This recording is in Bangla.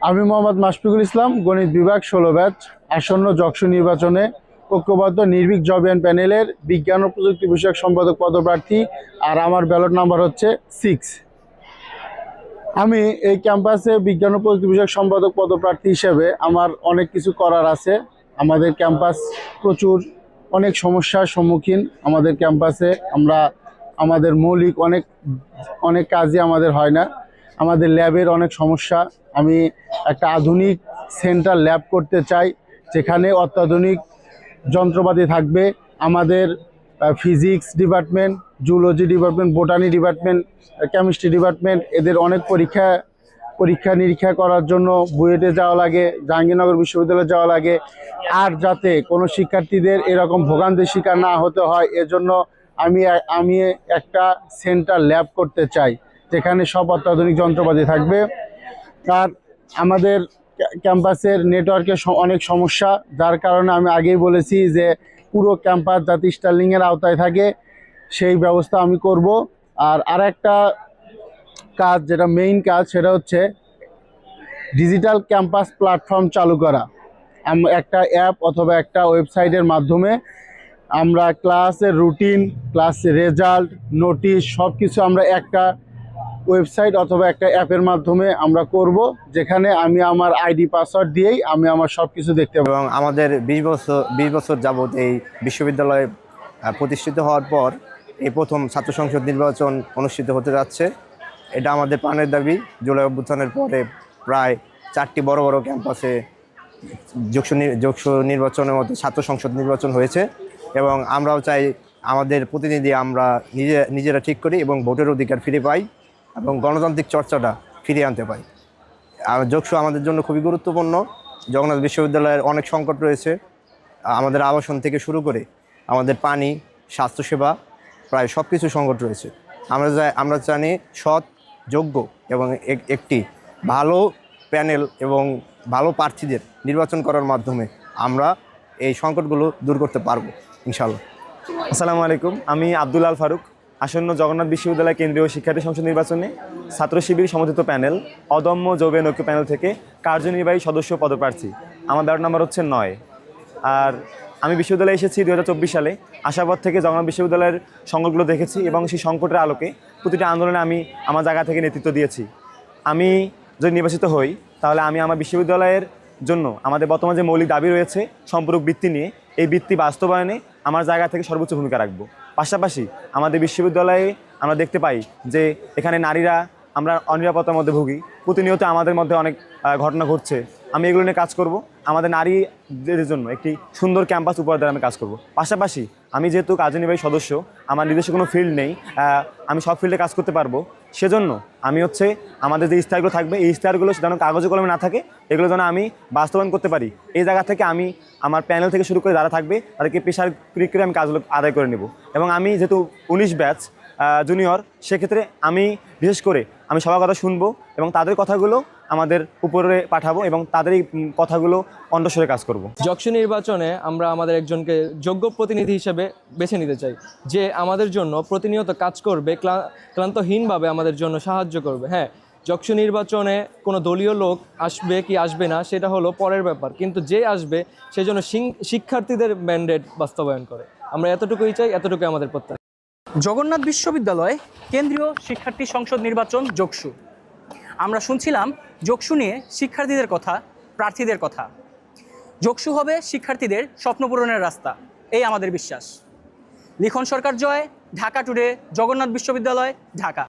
আমি মোহাম্মদ মাশফিকুল ইসলাম, গণিত বিভাগ 16 ব্যাচ। আসন্ন যকসু নির্বাচনে ঐক্যবদ্ধ নির্ভীক জবিয়ান প্যানেলের বিজ্ঞান ও প্রযুক্তি বিষয়ক সম্পাদক পদপ্রার্থী। আর আমার ব্যালট নাম্বার হচ্ছে 6। আমি এই ক্যাম্পাসে বিজ্ঞান ও প্রযুক্তি বিষয়ক সম্পাদক পদপ্রার্থী হিসেবে আমার অনেক কিছু করার আছে। আমাদের ক্যাম্পাস প্রচুর অনেক সমস্যার সম্মুখীন। আমাদের ক্যাম্পাসে আমাদের মৌলিক অনেক কাজই আমাদের হয় না। আমাদের ল্যাবের অনেক সমস্যা। আমি একটা আধুনিক সেন্টার ল্যাব করতে চাই, যেখানে অত্যাধুনিক যন্ত্রপাতি থাকবে। আমাদের physics department, zoology department, botany department, chemistry department, এদের অনেক পরীক্ষা নিরীক্ষা করার জন্য বুয়েটে যাওয়া লাগে, জাহাঙ্গীরনগর বিশ্ববিদ্যালয়ে যাওয়া লাগে। আর যাতে কোনো শিক্ষার্থীদের এরকম ভোগান্তির শিকার না হতে হয়, এজন্য আমি একটা সেন্টার ল্যাব করতে চাই, যেখানে সব অত্যাধুনিক যন্ত্রপাতি থাকবে। আর আমাদের ক্যাম্পাসের নেটওয়ার্কের অনেক সমস্যা, যার কারণে আমি আগেই বলেছি যে পুরো ক্যাম্পাস যাতে স্টারলিংয়ের আওতায় থাকে, সেই ব্যবস্থা আমি করব। আর আরেকটা কাজ, যেটা মেইন কাজ, সেটা হচ্ছে ডিজিটাল ক্যাম্পাস প্ল্যাটফর্ম চালু করা। একটা অ্যাপ অথবা একটা ওয়েবসাইটের মাধ্যমে আমরা ক্লাসের রুটিন, ক্লাসের রেজাল্ট, নোটিশ সব কিছু আমরা একটা ওয়েবসাইট অথবা একটা অ্যাপের মাধ্যমে আমরা করব, যেখানে আমি আমার আইডি পাসওয়ার্ড দিয়েই আমি আমার সব কিছু দেখতে পাবো। এবং আমাদের 20 বছর যাবৎ এই বিশ্ববিদ্যালয় প্রতিষ্ঠিত হওয়ার পর এই প্রথম ছাত্র সংসদ নির্বাচন অনুষ্ঠিত হতে যাচ্ছে। এটা আমাদের প্রাণের দাবি। জুলাই অভ্যুত্থানের পরে প্রায় 4টি বড় বড় ক্যাম্পাসে যকসু নির্বাচনের মতো ছাত্র সংসদ নির্বাচন হয়েছে, এবং আমরাও চাই আমাদের প্রতিনিধি আমরা নিজেরা ঠিক করি এবং ভোটের অধিকার ফিরে পাই এবং গণতান্ত্রিক চর্চাটা ফিরিয়ে আনতে পাই। আর যকসু আমাদের জন্য খুবই গুরুত্বপূর্ণ। জগন্নাথ বিশ্ববিদ্যালয়ের অনেক সংকট রয়েছে, আমাদের আবাসন থেকে শুরু করে আমাদের পানি, স্বাস্থ্যসেবা, প্রায় সব কিছু সংকট রয়েছে। আমরা জানি সৎ, যোগ্য এবং একটি ভালো প্যানেল এবং ভালো প্রার্থীদের নির্বাচন করার মাধ্যমে আমরা এই সংকটগুলো দূর করতে পারবো ইনশাআল্লাহ। আসসালামু আলাইকুম, আমি আব্দুল আল ফারুক। আসন্ন জগন্নাথ বিশ্ববিদ্যালয় কেন্দ্রীয় শিক্ষার্থী সংসদ নির্বাচনে ছাত্র শিবির সমর্থিত প্যানেল অদম্য জবিয়ান ঐক্য প্যানেল থেকে কার্যনির্বাহী সদস্য পদপ্রার্থী। আমার ব্যালট নাম্বার হচ্ছে 9। আর আমি বিশ্ববিদ্যালয়ে এসেছি 2024 সালে। আসার পর থেকে জগন্নাথ বিশ্ববিদ্যালয়ের সংকটগুলো দেখেছি এবং সেই সংকটের আলোকে প্রতিটা আন্দোলনে আমি আমার জায়গা থেকে নেতৃত্ব দিয়েছি। আমি যদি নির্বাচিত হই, তাহলে আমি আমার বিশ্ববিদ্যালয়ের জন্য আমাদের বর্তমানে যে মৌলিক দাবি রয়েছে সম্পূরক বৃত্তি নিয়ে, এই বৃত্তি বাস্তবায়নে আমার জায়গা থেকে সর্বোচ্চ ভূমিকা রাখবো। পাশাপাশি আমাদের বিশ্ববিদ্যালয়ে আমরা দেখতে পাই যে এখানে নারীরা আমরা অনিরাপত্তার মধ্যে ভুগি। প্রতিনিয়ত আমাদের মধ্যে অনেক ঘটনা ঘটছে। আমি এগুলো নিয়ে কাজ করব। আমাদের নারীদের জন্য একটি সুন্দর ক্যাম্পাস উপহার দেওয়ার আমি কাজ করব। পাশাপাশি আমি যেহেতু কার্যনির্বাহী সদস্য, আমার নিজস্ব কোনো ফিল্ড নেই, আমি সব ফিল্ডে কাজ করতে পারবো। সেজন্য আমি আমাদের যে ইশতেহারগুলো থাকবে, এই ইশতেহারগুলো যেন কাগজে কলমে না থাকে, এগুলো যেন আমি বাস্তবায়ন করতে পারি। এই জায়গা থেকে আমি আমার প্যানেল থেকে শুরু করে যারা থাকবে তাদেরকে প্রেশার ক্রিয়েট করে আমি কাজগুলো আদায় করে নেব। এবং আমি যেহেতু 19 ব্যাচ জুনিয়র, সেক্ষেত্রে আমি বিশেষ করে আমি সবার কথা শুনবো এবং তাদের কথাগুলো আমাদের উপরে পাঠাবো এবং তাদের এই কথাগুলো কণ্ঠস্বরে কাজ করব। যকসু নির্বাচনে আমরা আমাদের একজনকে যোগ্য প্রতিনিধি হিসেবে বেছে নিতে চাই, যে আমাদের জন্য প্রতিনিয়ত কাজ করবে, ক্লান্তহীনভাবে আমাদের জন্য সাহায্য করবে। হ্যাঁ, যকসু নির্বাচনে কোনো দলীয় লোক আসবে কি আসবে না সেটা হলো পরের ব্যাপার, কিন্তু যে আসবে সেই জন্য শিক্ষার্থীদের ম্যান্ডেট বাস্তবায়ন করে। আমরা এতটুকুই চাই, এতটুকুই আমাদের প্রত্যাশা। জগন্নাথ বিশ্ববিদ্যালয় কেন্দ্রীয় শিক্ষার্থী সংসদ নির্বাচন যকসু। আমরা শুনছিলাম যকসু নিয়ে শিক্ষার্থীদের কথা, প্রার্থীদের কথা। যকসু হবে শিক্ষার্থীদের স্বপ্ন পূরণের রাস্তা, এই আমাদের বিশ্বাস। লিখন সরকার জয়, ঢাকা টুডে, জগন্নাথ বিশ্ববিদ্যালয়, ঢাকা।